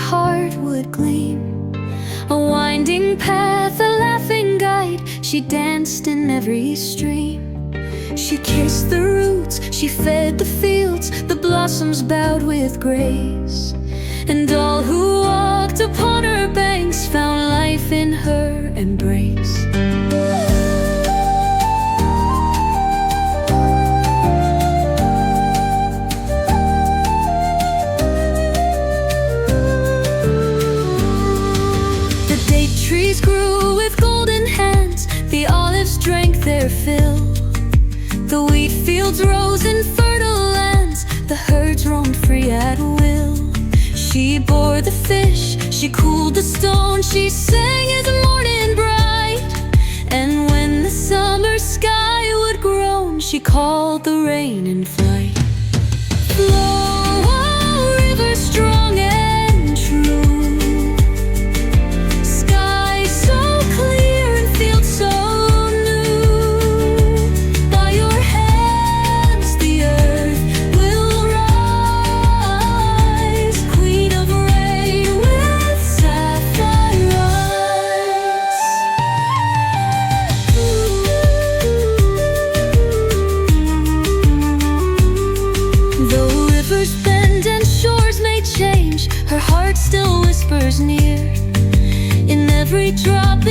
heart would gleam. A winding path, a laughing guide, she danced in every stream. She kissed the roots, she fed the fields, the blossoms bowed with grace. And all who walked upon her banks found life in her embrace. The date trees grew with golden hands, the olives drank their fill. The wheat fields rose in fertile lands, the herds roamed free at will. She bore the fish, she cooled the stone, she sang as morning bright. And when the summer sky would groan, she called the rain in flight. Flow, oh, river strong and true, sky so clear and field so new. By your hands the earth will rise, queen of rain with sapphire eyes. Though rivers bend and shores may change, her heart still whispers near. In every drop